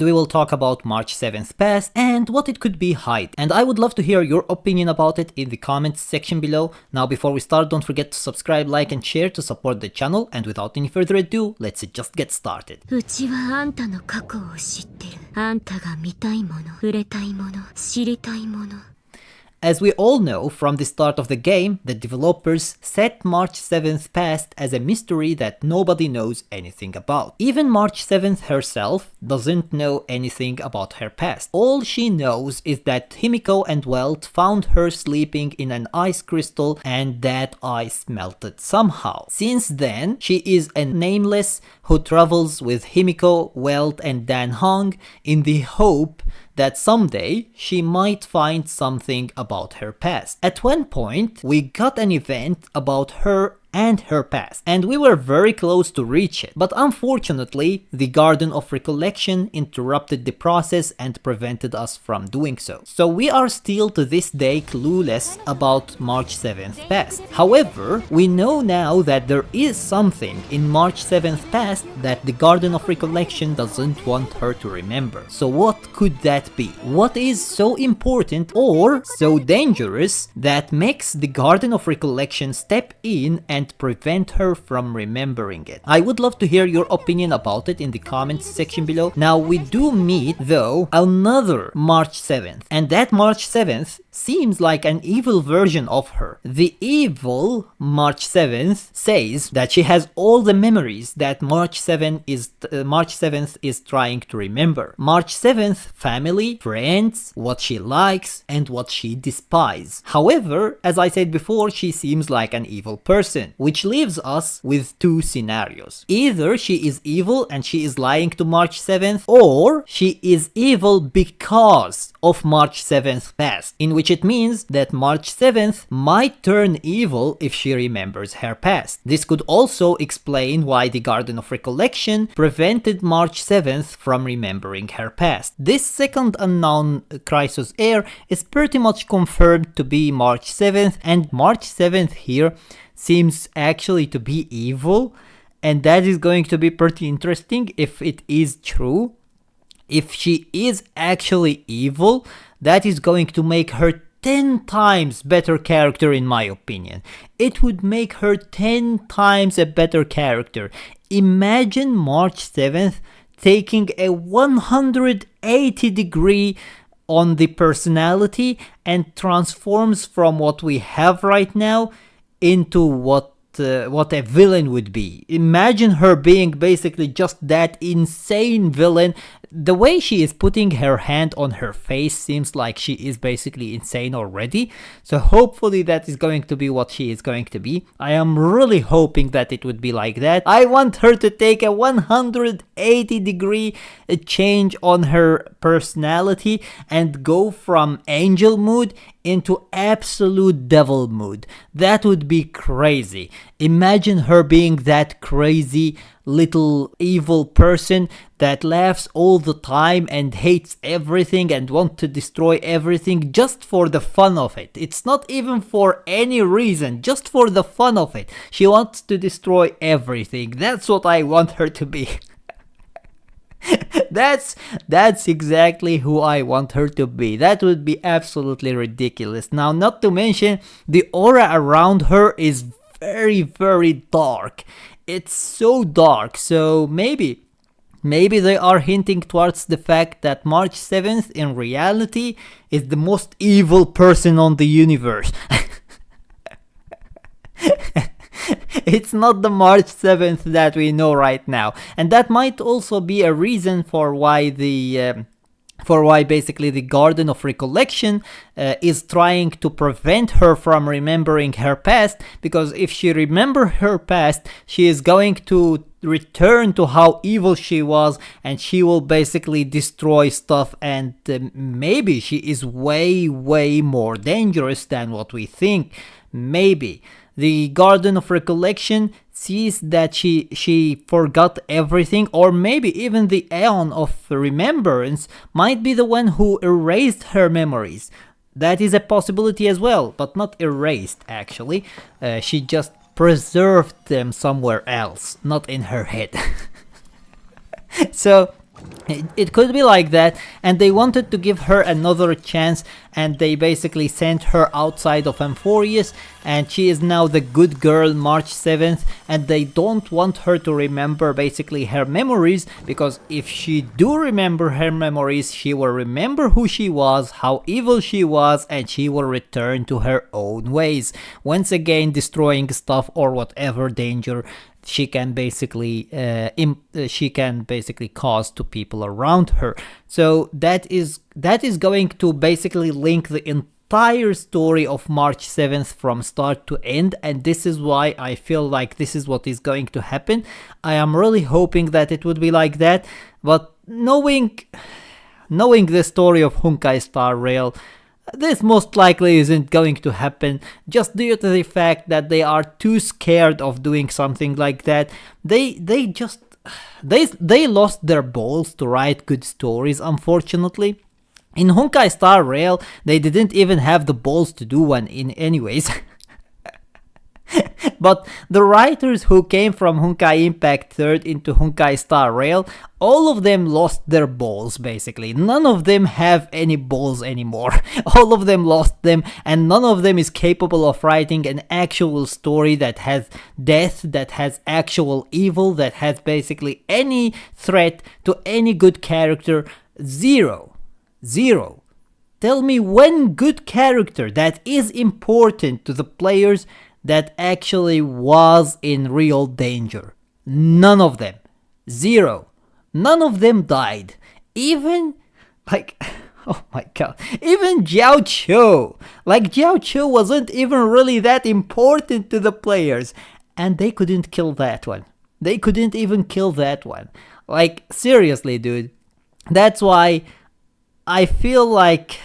We will talk about March 7th past and what it could be hiding. And I would love to hear your opinion about it in the comments section below. Now before we start, don't forget to subscribe, like and share to support the channel, and without any further ado, let's just get started. うちはあんたの過去を知ってる。あんたが見たいもの、触れたいもの、知りたいもの。 As we all know from the start of the game, the developers set March 7th past as a mystery that nobody knows anything about. Even March 7th herself doesn't know anything about her past. All she knows is that Himiko and Welt found her sleeping in an ice crystal and that ice melted somehow. Since then, she is a nameless who travels with Himiko, Welt and Dan Hong in the hope that someday she might find something about her past. At one point, we got an event about her and her past, and we were very close to reach it, but unfortunately the Garden of Recollection interrupted the process and prevented us from doing so. So we are still to this day clueless about March 7th past. However, we know now that there is something in March 7th past that the Garden of Recollection doesn't want her to remember. So what could that be? What is so important or so dangerous that makes the Garden of Recollection step in and prevent her from remembering it? I would love to hear your opinion about it in the comments section below. Now we do meet though another March 7th, and that March 7th seems like an evil version of her. The evil March 7th says that she has all the memories that March 7th is trying to remember. March 7th family, friends, what she likes and what she despises. However, as I said before, she seems like an evil person, which leaves us with two scenarios. Either she is evil and she is lying to March 7th, or she is evil because of March 7th past, in which it means that March 7th might turn evil if she remembers her past. This could also explain why the Garden of Recollection prevented March 7th from remembering her past. This second unknown Chrysos heir is pretty much confirmed to be March 7th, and March 7th here seems actually to be evil, and that is going to be pretty interesting if it is true. If she is actually evil, that is going to make her 10 times better character in my opinion. It would make her 10 times a better character. Imagine March 7th taking a 180 degree on the personality and transforms from what we have right now into what a villain would be. Imagine her being basically just that insane villain. The way she is putting her hand on her face seems like she is basically insane already. So hopefully that is going to be what she is going to be. I am really hoping that it would be like that. I want her to take a 180 degree change on her personality and go from angel mood into absolute devil mood. That would be crazy. Imagine her being that crazy little evil person that laughs all the time and hates everything and wants to destroy everything just for the fun of it. It's not even for any reason, just for the fun of it. She wants to destroy everything. That's what I want her to be. That's exactly who I want her to be. That would be absolutely ridiculous. Now, not to mention, the aura around her is very, very dark. It's so dark, so maybe they are hinting towards the fact that March 7th in reality is the most evil person on the universe. It's not the March 7th that we know right now, and that might also be a reason for why basically the Garden of Recollection is trying to prevent her from remembering her past, because if she remembers her past, she is going to return to how evil she was and she will basically destroy stuff, and maybe she is way more dangerous than what we think. Maybe the Garden of Recollection sees that she forgot everything, or maybe even the Aeon of Remembrance might be the one who erased her memories. That is a possibility as well, but not erased actually. She just preserved them somewhere else, not in her head. So It could be like that, and they wanted to give her another chance, and they basically sent her outside of Amphoreus, and she is now the good girl March 7th, and they don't want her to remember basically her memories, because if she do remember her memories, she will remember who she was, how evil she was, and she will return to her own ways, once again destroying stuff or whatever danger she can basically cause to people around her. So that is going to basically link the entire story of March 7th from start to end, and this is why I feel like this is what is going to happen. I am really hoping that it would be like that, but knowing the story of Honkai Star Rail, this most likely isn't going to happen, just due to the fact that they are too scared of doing something like that. They lost their balls to write good stories, unfortunately. In Honkai Star Rail, they didn't even have the balls to do one in anyways. But the writers who came from Honkai Impact 3rd into Honkai Star Rail, all of them lost their balls basically. None of them have any balls anymore. All of them lost them, and none of them is capable of writing an actual story that has death, that has actual evil, that has basically any threat to any good character. Zero. Tell me one good character that is important to the players that actually was in real danger. None of them. Zero. None of them died. Even, oh my god, even Jiao Qiu. Jiao Qiu wasn't even really that important to the players, and they couldn't kill that one. They couldn't even kill that one. Seriously, dude. That's why I feel like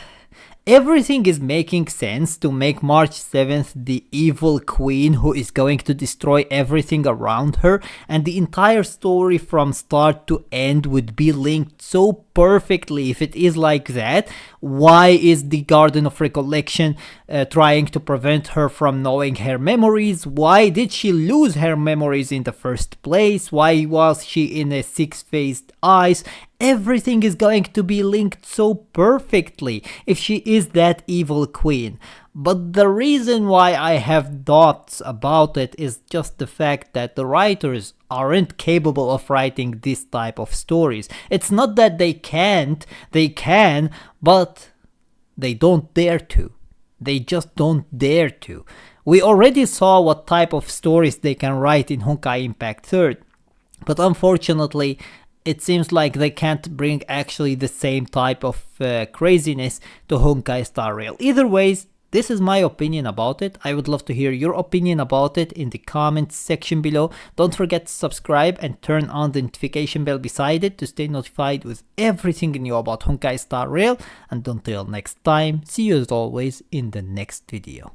everything is making sense to make March 7th the evil queen who is going to destroy everything around her, and the entire story from start to end would be linked so perfectly if it is like that. Why is the Garden of Recollection trying to prevent her from knowing her memories? Why did she lose her memories in the first place? Why was she in a six-faced eyes? Everything is going to be linked so perfectly if she is that evil queen. But the reason why I have doubts about it is just the fact that the writers aren't capable of writing this type of stories. It's not that they can't, they can, but they don't dare to. They just don't dare to. We already saw what type of stories they can write in Honkai Impact 3rd, but unfortunately it seems like they can't bring actually the same type of craziness to Honkai Star Rail. Either ways, this is my opinion about it. I would love to hear your opinion about it in the comments section below. Don't forget to subscribe and turn on the notification bell beside it to stay notified with everything new about Honkai Star Rail. And until next time, see you as always in the next video.